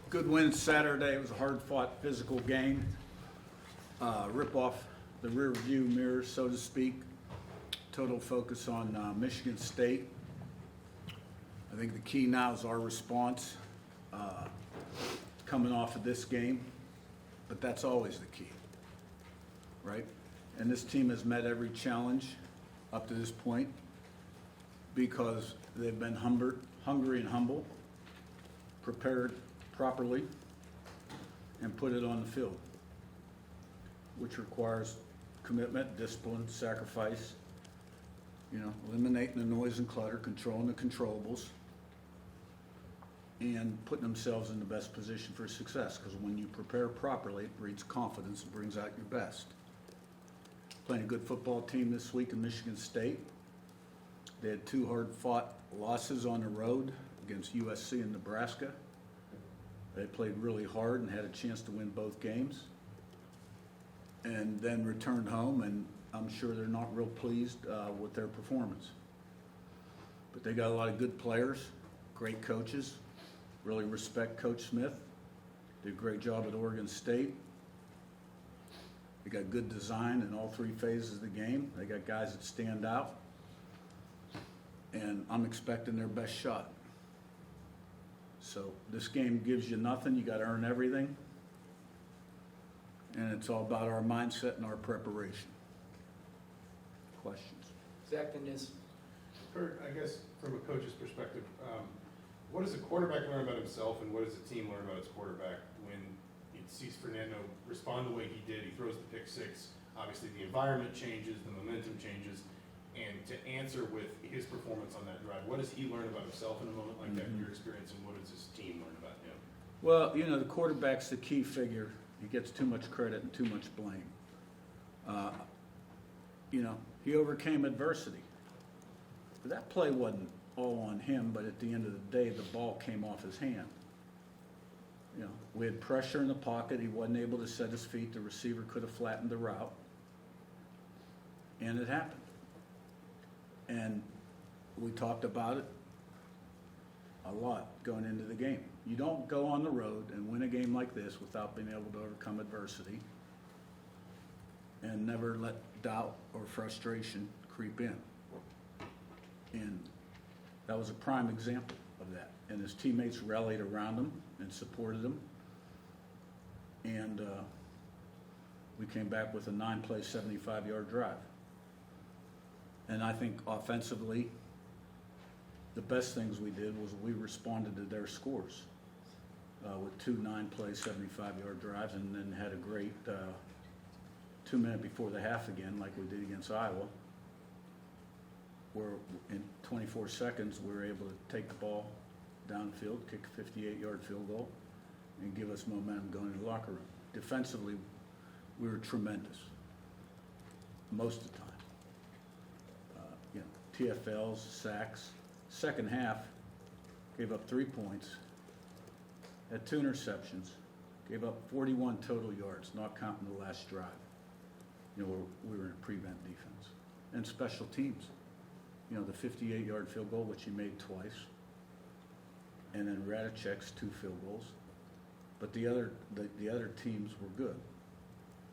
Good win Saturday. It was a hard-fought physical game. Rip off the rear view mirror, so to speak. Total focus on Michigan State. I think the key now is our response coming off of this game, but that's always the key, right? And this team has met every challenge up to this point because they've been hungry and humble, prepared properly, and put it on the field, which requires commitment, discipline, sacrifice, eliminating the noise and clutter, controlling the controllables, and putting themselves in the best position for success, because when you prepare properly, it breeds confidence and brings out your best. Playing a good football team this week in Michigan State. They had two hard-fought losses on the road against USC and Nebraska. They played really hard and had a chance to win both games, and then returned home, and I'm sure they're not real pleased with their performance. But they got a lot of good players, great coaches, really respect Coach Smith, did a great job at Oregon State. They got good design in all three phases of the game. They got guys that stand out, and I'm expecting their best shot. So this game gives you nothing. You got to earn everything. And it's all about our mindset and our preparation. Questions? Zach Dennis. Curt, I guess from a coach's perspective, what does a quarterback learn about himself and what does the team learn about its quarterback when he sees Fernando respond the way he did? He throws the pick six. Obviously the environment changes, the momentum changes. And to answer with his performance on that drive, what does he learn about himself in a moment like that in your experience, and what does his team learn about him? Well, the quarterback's the key figure. He gets too much credit and too much blame. He overcame adversity. But that play wasn't all on him, but at the end of the day, the ball came off his hand. We had pressure in the pocket. He wasn't able to set his feet. The receiver could have flattened the route. And it happened. And we talked about it a lot going into the game. You don't go on the road and win a game like this without being able to overcome adversity and never let doubt or frustration creep in. And that was a prime example of that. And his teammates rallied around him and supported him. And we came back with a 9-play, 75-yard drive. And I think offensively, the best things we did was we responded to their scores with two 9-play, 75-yard drives, and then had a great 2 minutes before the half again, like we did against Iowa, where in 24 seconds we were able to take the ball downfield, kick a 58-yard field goal, and give us momentum going to the locker room. Defensively, we were tremendous most of the time. TFLs, sacks. Second half, gave up 3 points, had 2 interceptions, gave up 41 total yards, not counting the last drive. We were in a prevent defense. And special teams. The 58-yard field goal, which he made twice, and then Radicek's 2 field goals. But the other teams were good.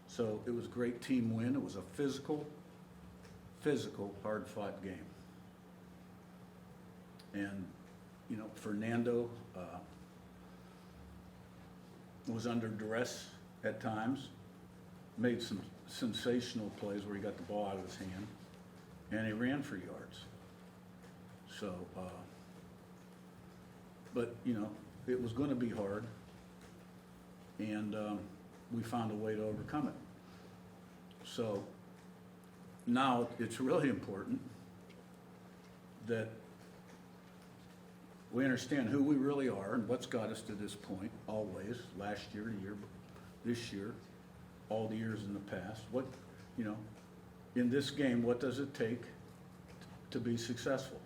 So it was a great team win. It was a physical, hard-fought game. And, Fernando was under duress at times, made some sensational plays where he got the ball out of his hand, and he ran for yards. So, but, it was going to be hard, and we found a way to overcome it. So now it's really important that we understand who we really are and what's got us to this point, always, last year, this year, all the years in the past. In this game, what does it take to be successful?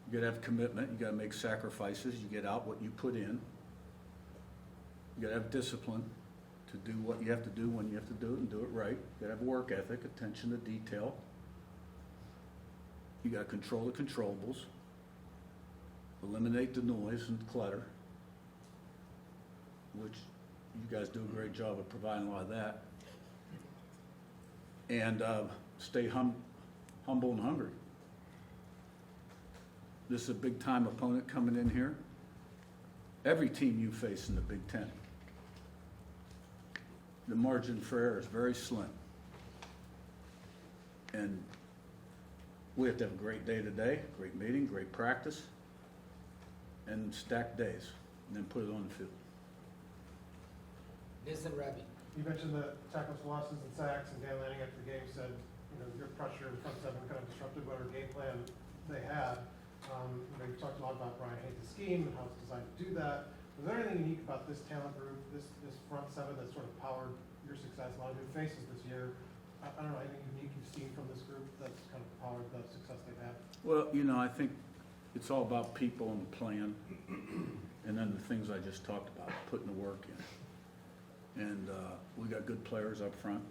You gotta have commitment, you gotta make sacrifices, you get out what you put in. You gotta have discipline to do what you have to do when you have to do it and do it right. You gotta have work ethic, attention to detail. You got to control the controllables, eliminate the noise and clutter, which you guys do a great job of providing a lot of that. And stay humble and hungry. This is a big-time opponent coming in here. Every team you face in the Big Ten, the margin for error is very slim. And we have to have a great day today, great meeting, great practice, and stacked days, and then put it on the field. Vincent Rabi. You mentioned the tackles for losses and sacks, and Dan Lanning after the game said, your pressure in front seven kind of disrupted whatever game plan they had. You talked a lot about Brian Hayes' scheme and how it's designed to do that. Was there anything unique about this talent group, this front seven that sort of powered your success? A lot of new faces this year. I don't know, anything unique you've seen from this group that's kind of powered the success they've had? Well, I think it's all about people and the plan, and then the things I just talked about, putting the work in. And we got good players up front.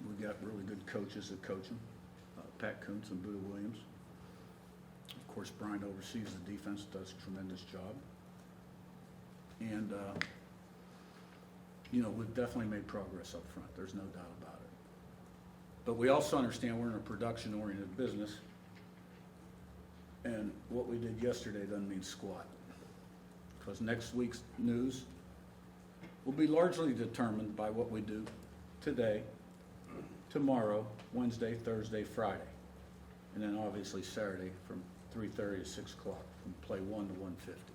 We got really good coaches that coach them, Pat Kuntz and Buda Williams. Of course, Brian oversees the defense, does a tremendous job. And, we've definitely made progress up front. There's no doubt about it. But we also understand we're in a production-oriented business, and what we did yesterday doesn't mean squat. Because next week's news will be largely determined by what we do today, tomorrow, Wednesday, Thursday, Friday, and then obviously Saturday from 3:30 to 6 o'clock, from play 1 to 150.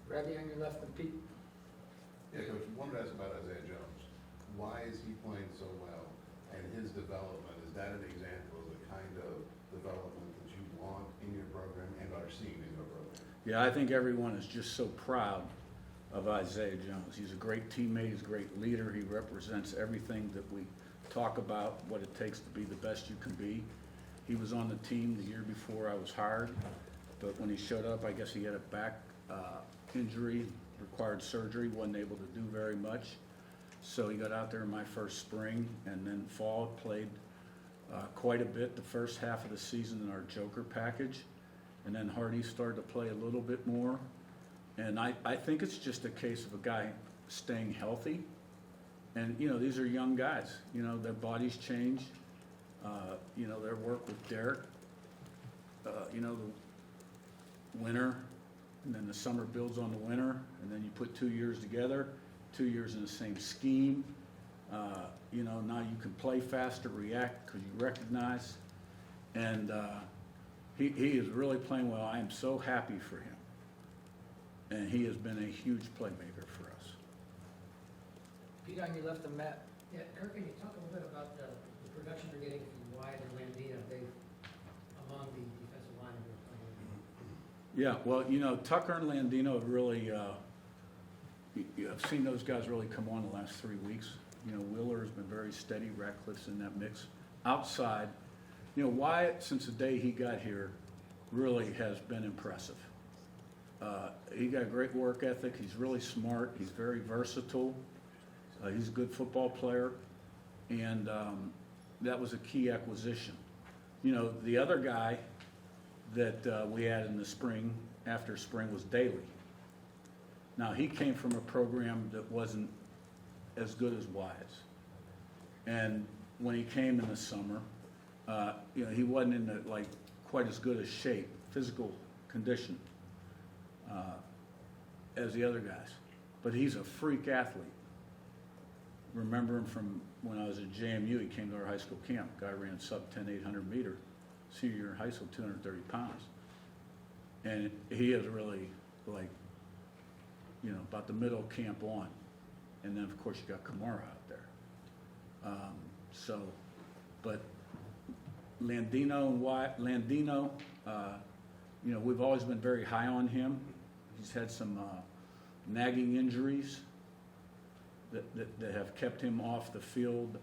Rabi on your left and Pete. Yeah, Coach, wanted to ask about Isaiah Jones. Why is he playing so well? And his development, is that an example of the kind of development that you want in your program and are seeing in your program? Yeah, I think everyone is just so proud of Isaiah Jones. He's a great teammate, he's a great leader. He represents everything that we talk about, what it takes to be the best you can be. He was on the team the year before I was hired, but when he showed up, I guess he had a back injury, required surgery, wasn't able to do very much. So he got out there in my first spring, and then fall, played quite a bit the first half of the season in our Joker package. And then Hardy started to play a little bit more. And I think it's just a case of a guy staying healthy. And, these are young guys. Their bodies change. Their work with Derek, the winter, and then the summer builds on the winter, and then you put 2 years together, 2 years in the same scheme. Now you can play faster, react, because you recognize. And he is really playing well. I am so happy for him. And he has been a huge playmaker for us. Pete on your left and Matt. Yeah, Curt, can you talk a little bit about the production you're getting from Wyatt and Landino? They among the defensive line of your playing. Yeah, well, Tucker and Landino have really, I've seen those guys really come on the last 3 weeks. Wheeler has been very steady, Ratcliffe's in that mix. Outside, Wyatt, since the day he got here, really has been impressive. He got a great work ethic, he's really smart, he's very versatile, he's a good football player, and that was a key acquisition. The other guy that we had in the spring, after spring, was Daly. Now, he came from a program that wasn't as good as Wyatt's. And when he came in the summer, he wasn't in quite as good a shape, physical condition, as the other guys. But he's a freak athlete. Remember him from when I was at JMU, he came to our high school camp. Guy ran sub-10, 800 meter, senior year in high school, 230 pounds. And he is really about the middle of camp on. And then, of course, you got Kamara out there. But Landino and Wyatt, we've always been very high on him. He's had some nagging injuries that have kept him off the field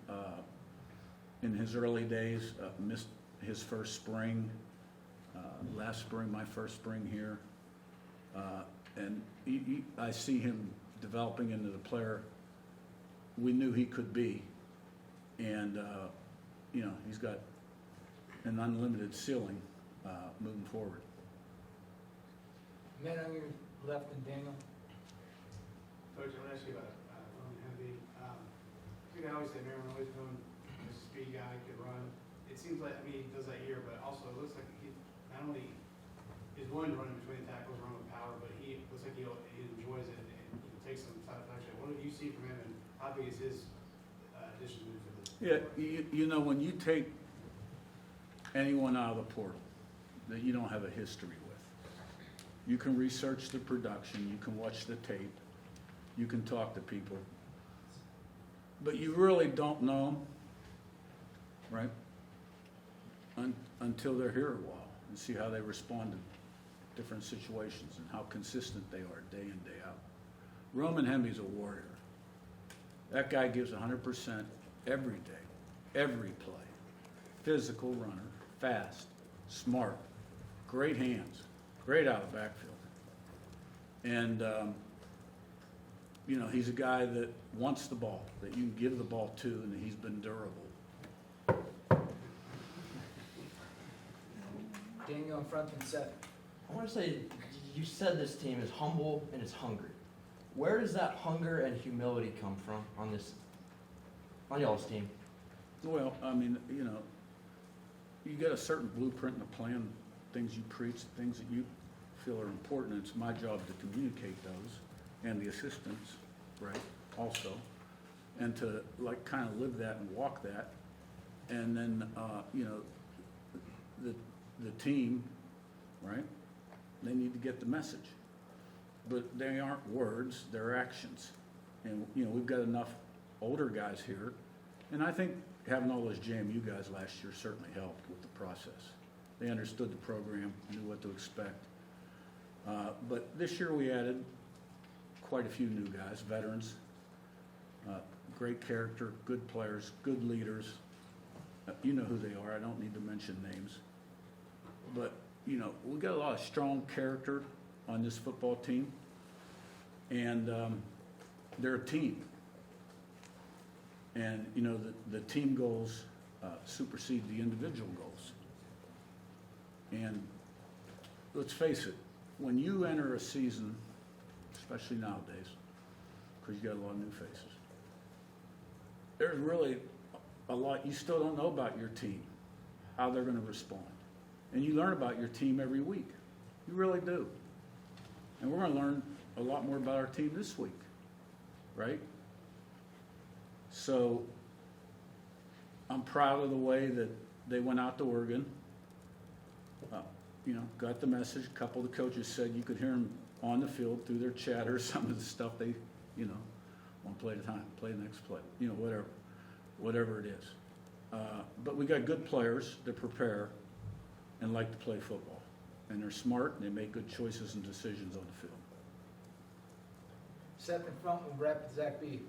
in his early days. Missed his first spring, last spring, my first spring here. And I see him developing into the player we knew he could be. And, he's got an unlimited ceiling moving forward. Matt on your left and Daniel. Coach, I want to ask you about Roman Hemby. I think I always say Maryland always known as a speed guy, could run. It seems like, I mean, he does that here, but also it looks like he not only is willing to run in between tackles, run with power, but he looks like he enjoys it and he takes some satisfaction. What do you see from him, and how big is his addition to this? Yeah, you know, when you take anyone out of the portal that you don't have a history with, you can research the production, you can watch the tape, you can talk to people, but you really don't know them, right? Until they're here a while and see how they respond to different situations and how consistent they are day in, day out. Roman Hemby's a warrior. That guy gives 100% every day, every play. Physical runner, fast, smart, great hands, great out of backfield. And, you know, he's a guy that wants the ball, that you can give the ball to, and he's been durable. Daniel in front and Seth. I want to say, you said this team is humble and it's hungry. Where does that hunger and humility come from on y'all's team? Well, I mean, you know, you get a certain blueprint and a plan, things you preach, things that you feel are important. It's my job to communicate those, and the assistants, right, also, and to like kind of live that and walk that. And then, you know, the team, right, they need to get the message. But they aren't words, they're actions. And, you know, we've got enough older guys here, and I think having all those JMU guys last year certainly helped with the process. They understood the program, knew what to expect. But this year we added quite a few new guys, veterans, great character, good players, good leaders. You know who they are, I don't need to mention names. But, you know, we got a lot of strong character on this football team, and they're a team. And, you know, the team goals supersede the individual goals. And let's face it, when you enter a season, especially nowadays, because you got a lot of new faces, there's really a lot you still don't know about your team, how they're going to respond. And you learn about your team every week. You really do. And we're going to learn a lot more about our team this week, right? So I'm proud of the way that they went out to Oregon, you know, got the message. A couple of the coaches said you could hear them on the field through their chatter, some of the stuff they, you know, one play at a time, play the next play, you know, whatever it is. But we got good players that prepare and like to play football. And they're smart, and they make good choices and decisions on the field. Seth in front, we'll wrap with Zach B.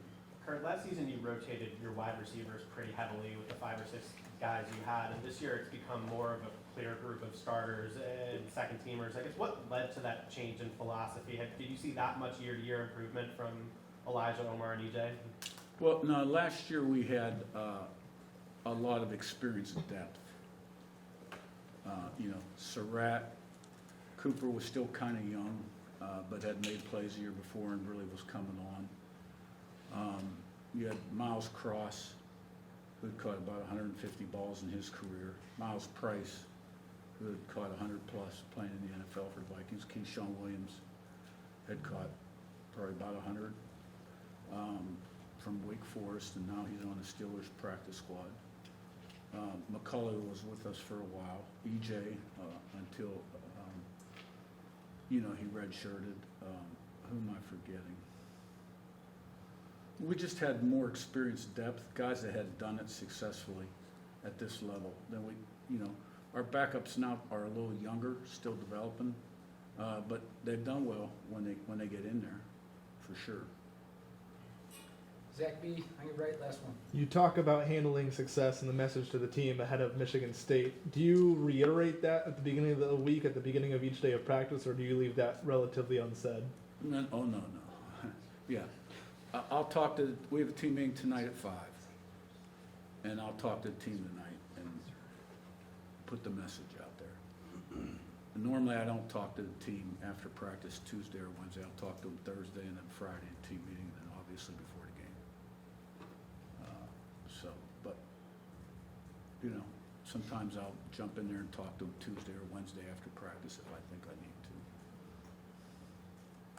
Curt, last season you rotated your wide receivers pretty heavily with the 5 or 6 guys you had, and this year it's become more of a clear group of starters and second teamers. I guess what led to that change in philosophy? Did you see that much year-to-year improvement from Elijah, Omar, and EJ? Well, no, last year we had a lot of experience and depth. You know, Surratt, Cooper was still kind of young, but had made plays the year before and really was coming on. You had Miles Cross, who had caught about 150 balls in his career. Miles Price, who had caught 100 plus playing in the NFL for the Vikings. Keyshawn Williams had caught probably about 100 from Wake Forest, and now he's on the Steelers practice squad. McCullough was with us for a while. EJ until you know, he redshirted. Who am I forgetting? We just had more experience, depth, guys that had done it successfully at this level than we, you know, our backups now are a little younger, still developing, but they've done well when they get in there, for sure. Zach B, on your right, last one. You talk about handling success and the message to the team ahead of Michigan State. Do you reiterate that at the beginning of the week, at the beginning of each day of practice, or do you leave that relatively unsaid? No, oh, no. Yeah. I'll talk to, we have a team meeting tonight at 5, and I'll talk to the team tonight and put the message out there. Normally, I don't talk to the team after practice Tuesday or Wednesday. I'll talk to them Thursday and then Friday at team meeting, and then obviously before the game. But, you know, sometimes I'll jump in there and talk to them Tuesday or Wednesday after practice if I think I need to.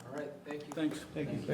All right, thank you. Thanks. Thank you.